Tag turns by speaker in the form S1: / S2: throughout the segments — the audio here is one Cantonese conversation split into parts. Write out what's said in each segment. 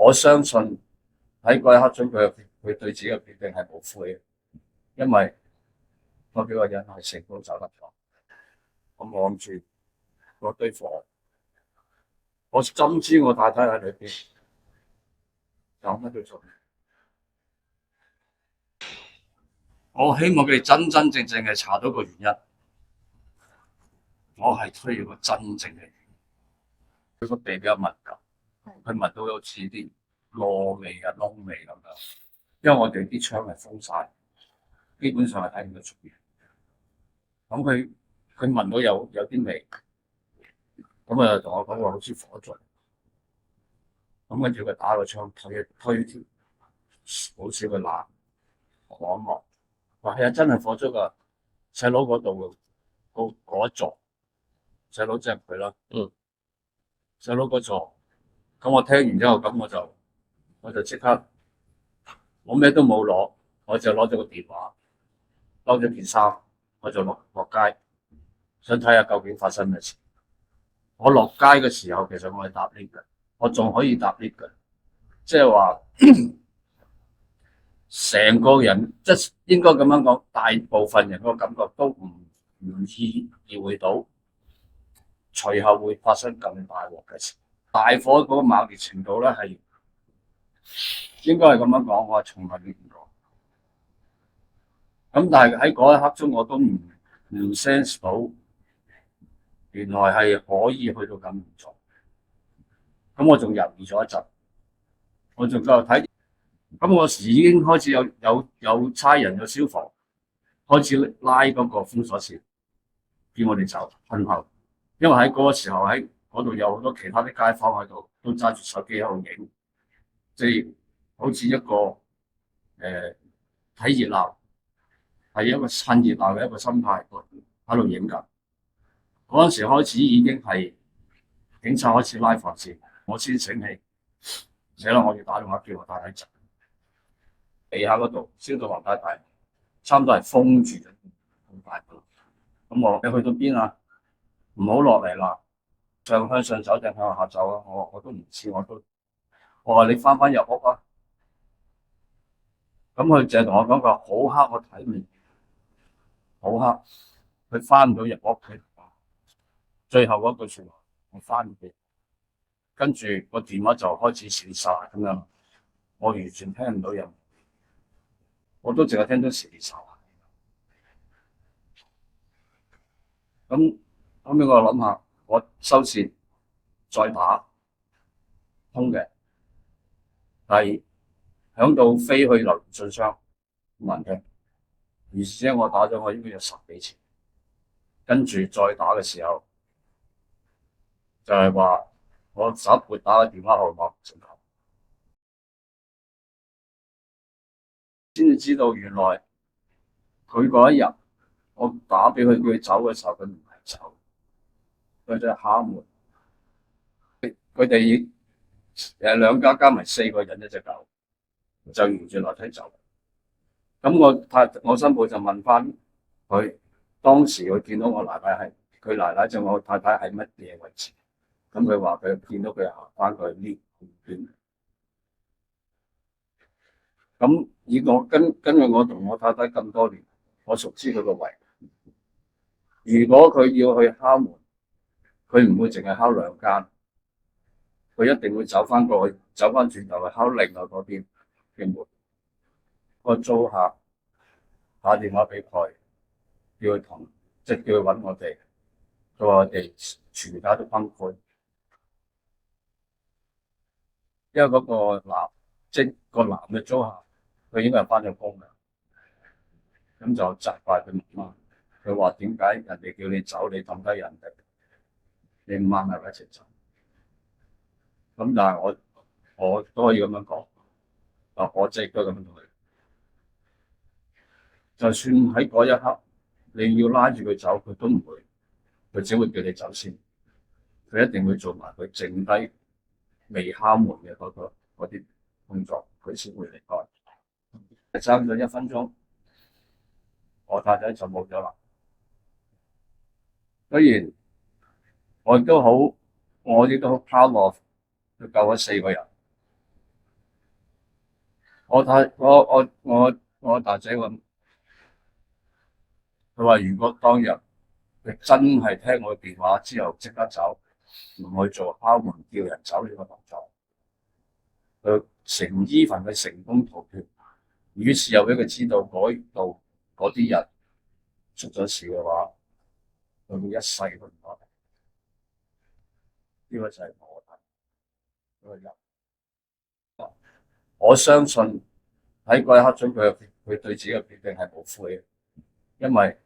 S1: 我相信喺嗰一刻中，佢對自己嘅決定係冇悔嘅，因為嗰幾個人係成功走得咗。我望住嗰堆火，我深知我太太喺裏邊有乜都做。我希望佢哋真真正正嘅查到個原因。我係需要個真正嘅原因。佢個鼻比較敏感，佢聞到有似啲燶味啊、燶味咁樣。因為我哋啲窗係封晒，基本上係睇唔到出邊。咁佢聞到有啲味，咁啊同我講話好似火燭。咁跟住佢打個窗推條，好似個欄望一望，話係啊，真係火燭啊！細佬嗰度嗰一座，細佬即係佢啦。細佬嗰座，咁我聽完之後，咁我就即刻，我咩都冇攞，我就攞咗個電話，攞咗件衫，我就落街，想睇下究竟發生咩事。我落街嘅時候，其實我係搭 lift 嘅，我仲可以搭 lift 嘅，即係話成個人，即係應該咁樣講，大部分人個感覺都唔意會到，隨後會發生咁大鑊嘅事。大火嗰個猛烈程度咧，係應該係咁樣講，我係從來未見過。咁但係喺嗰一刻中，我都唔 sense 到，原來係可以去到咁嚴重。咁我仲猶豫咗一陣，我仲繼續睇。咁我時已經開始有差人有消防開始拉嗰個封鎖線，叫我哋走退後。因為喺嗰個時候喺嗰度有好多其他啲街坊喺度，都揸住手機喺度影，即係好似一個睇熱鬧，係一個趁熱鬧嘅一個心態喺度影緊。嗰陣時開始已經係警察開始拉防線，我先醒起，死啦！我要打電話叫我太太走。地下嗰度燒到黃太太，差唔多係封住咗咁大度。咁我你去到邊啊？唔好落嚟啦，向上走定向下走啊？我都唔知，我話你翻入屋啊。咁佢就係同我講，佢話好黑，我睇唔見，好黑，佢翻唔到入屋企。最後嗰句說話，我翻唔到，跟住個電話就開始閃晒咁樣，我完全聽唔到人，我都淨係聽到閃晒。咁後尾我諗下，我收線再打通嘅，但係響到飛去留言信箱冇人聽，而且我打咗我應該有10幾次，跟住再打嘅時候就係話我手撥打嘅電話號碼唔正確，先至知道原來佢嗰一日我打俾佢叫佢走嘅時候，佢唔係走，佢就係敲門。佢哋兩家加埋4個人一隻狗，就沿住樓梯走。咁我新抱就問翻佢，當時佢見到我奶奶係佢奶奶就我太太係乜嘢位置？咁佢話佢見到佢行翻佢 lift 邊。咁以我根據我同我太太咁多年，我熟知佢個位。如果佢要去敲門，佢唔會淨係敲2間，佢一定會走翻過去，走翻轉頭去敲另外嗰邊嘅門。個租客打電話俾佢，叫佢叫佢揾我哋。佢話我哋全家都崩潰，因為嗰個即係個男嘅租客，佢應該係翻咗工嘅，咁就責怪佢媽媽。佢話點解人哋叫你走，你抌低人哋，你唔啱係咪一齊走？咁但係我都可以咁樣講，我即係都咁樣同佢。就算喺嗰一刻你要拉住佢走，佢都唔會，佢只會叫你走先。佢一定會做埋佢剩低未敲門嘅嗰啲工作，佢先會離開。爭咗1分鐘，我太太就冇咗啦。雖然我亦都好 proud of 佢救咗4個人，我大姐咁，佢話如果當日佢真係聽我電話之後即刻走，唔去做敲門叫人走呢個動作，佢成功逃脫。於是又俾佢知道嗰度嗰啲人出咗事嘅話，佢會一世都唔得。呢個就係我睇嗰個人。我相信喺嗰一刻中，佢對自己嘅決定係冇悔嘅，因為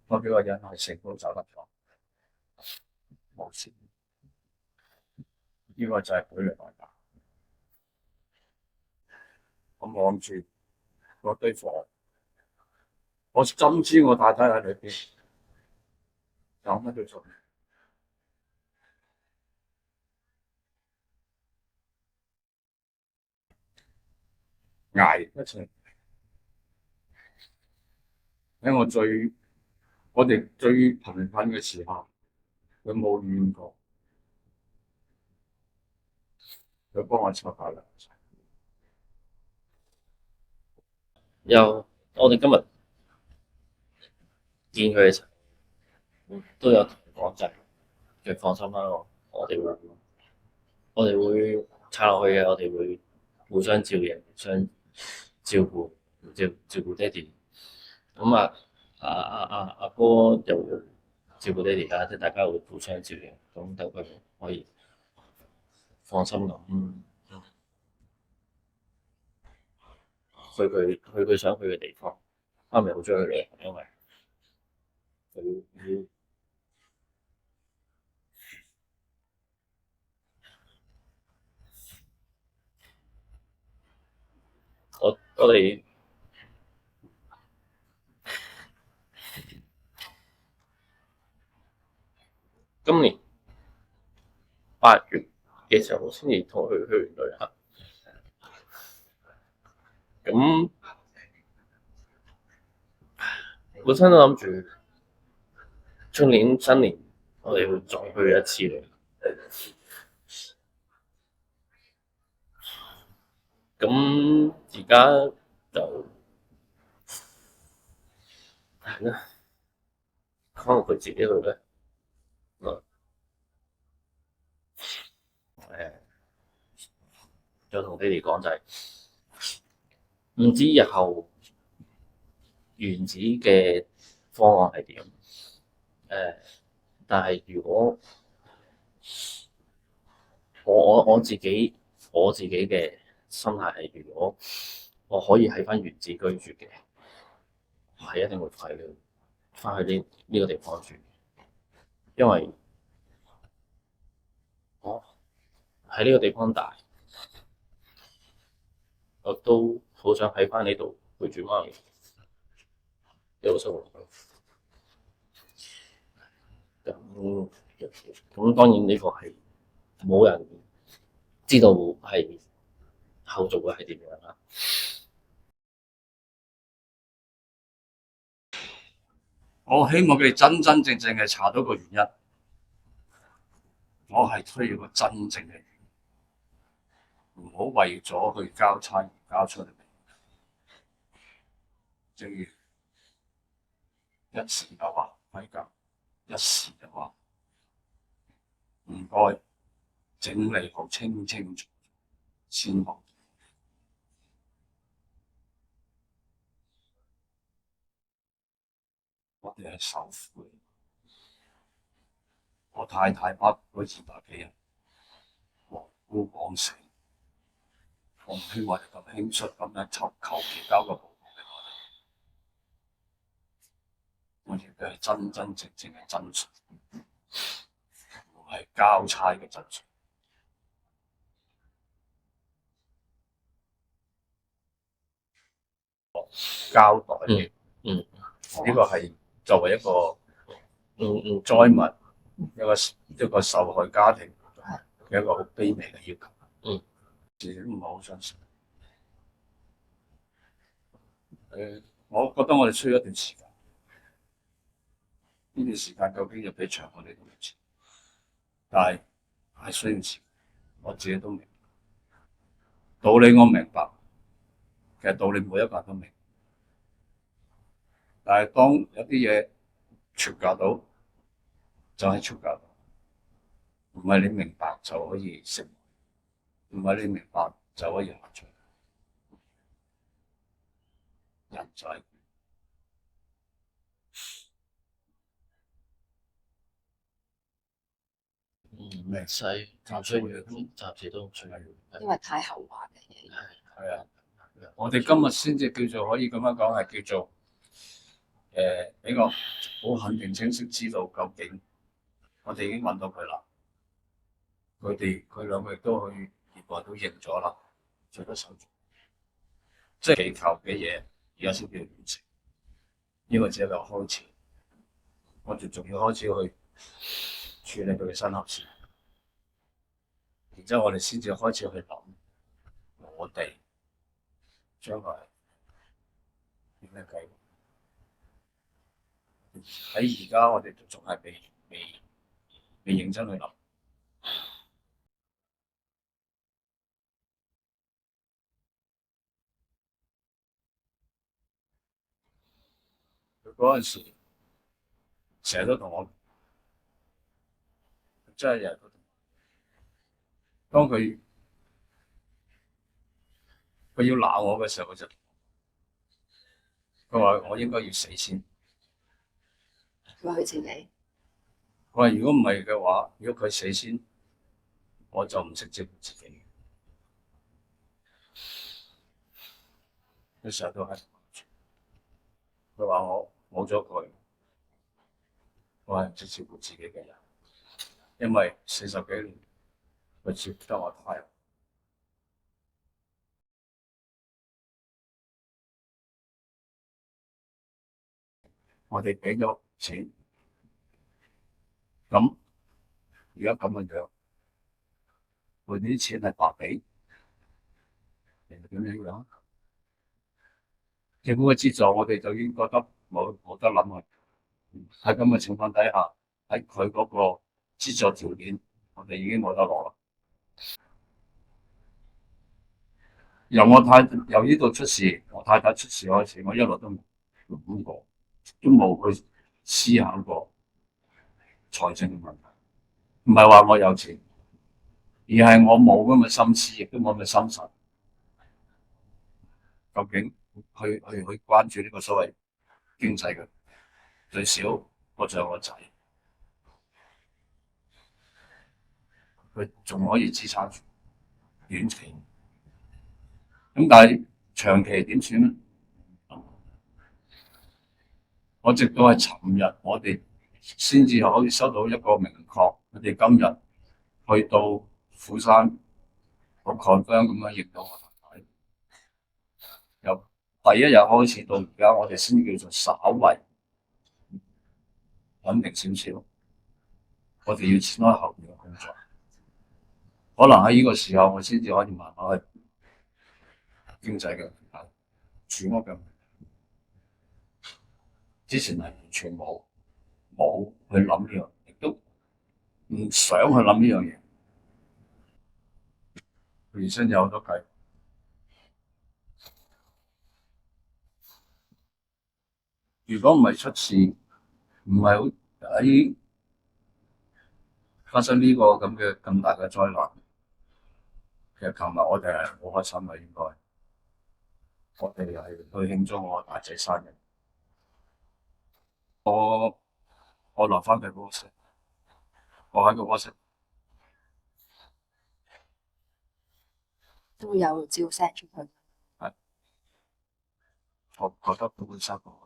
S1: 嗰幾個人係成功走得咗，冇事。呢個就係佢嘅代價。我望住嗰堆火，我深知我太太喺裏邊有乜都做，捱一齊喺我哋最貧困嘅時候，佢冇怨過，佢幫我湊大梁。
S2: 又我哋今日見佢嘅時候，都有同佢講就係，佢放心啦，我哋會撐落去嘅，我哋會互相照應、互相照顧、照顧爹哋。咁阿哥又會照顧爹哋啦，即係大家會互相照應，咁等佢可以放心咁去佢想去嘅地方。媽咪好中意去旅行，因為佢我哋今年8月嘅時候先至同佢去完旅行，咁本身都諗住出年新年我哋會再去一次嘅，咁而家就係啦，可能佢自己去咧，就同爹哋講就係唔知日後原子嘅方案係點，但係如果我自己嘅心態係，如果我可以喺翻原子居住嘅，係一定會翻去呢個地方住，因為我喺呢個地方大，我都好想喺翻呢度陪住媽咪一路生活。咁當然呢個係冇人知道係後續會係點樣啦。
S1: 我希望佢哋真真正正係查到個原因。我係需要個真正嘅原因，唔好為咗去交差而交出嚟。正如一時就話規格，一時就話唔該整理好清清楚楚先好。我哋係受苦嘅，我太太包括200幾人，黃姑講成，我唔希望咁輕率咁樣求其交個報告俾我哋。我要嘅係真真正正嘅真相，唔係交差嘅真相。交代嘅，呢個係作為一個災民，一個受害家庭嘅一個好卑微嘅要求。自己都唔係好相信。我覺得我哋需要一段時間，呢段時間究竟要俾長我哋多少錢？但係需要錢，我自己都明白道理，我明白，其實道理每一個人都明，但係當有啲嘢傳教到，就係傳教到，唔係你明白就可以成，唔係你明白就可以下場。人就係
S2: 唔使唔需要，暫時都唔需要，
S3: 因為太後話嘅嘢。
S1: 係啊，我哋今日先至叫做可以咁樣講，係叫做比較好肯定清晰知道究竟我哋已經揾到佢啦。佢兩個亦都去結果都認咗啦，做咗手續，即係祈求嘅嘢而家先叫完成。呢個只係一個開始，我哋仲要開始去處理佢嘅新合事，然之後我哋先至開始去諗我哋將來點樣計劃。喺而家我哋仲係未認真去諗。佢嗰陣時成日都同我，真係日日都同我。當佢要鬧我嘅時候，佢話我應該要死先。
S3: 佢話佢自己，
S1: 佢話如果唔係嘅話，如果佢死先，我就唔識照顧自己。佢成日都係，佢話我冇咗佢，我係唔識照顧自己嘅人，因為40幾年佢照顧得我太好。我哋俾咗錢，咁而家咁嘅樣，換啲錢係白俾，人哋點樣樣？政府嘅資助，我哋就已經覺得冇得諗啊！喺咁嘅情況底下，喺佢嗰個資助條件，我哋已經冇得攞啦。由呢度出事，我太太出事開始，我一路都冇諗過，都冇去思考過財政嘅問題。唔係話我有錢，而係我冇咁嘅心思，亦都冇咁嘅心神。究竟去關注呢個所謂經濟嘅，最少我仲有個仔，佢仲可以支撐住短期。咁但係長期點算咧？我直到係尋日，我哋先至可以收到一個明確，我哋今日去到釜山個 confirm 咁樣認到我太太。由第一日開始到而家，我哋先叫做稍為穩定少少。我哋要展開後面嘅工作，可能喺呢個時候我先至可以慢慢去經濟嘅住屋嘅。之前係完全冇去諗呢樣，亦都唔想去諗呢樣嘢。原先有好多計，如果唔係出事，唔係好喺發生呢個咁大嘅災難，其實琴日我哋係好開心嘅，應該我哋係去慶祝我大仔生日。我留翻佢 WhatsApp，我喺個 WhatsApp
S3: 都會有照 send 出去。
S1: 係，我覺得都會收到。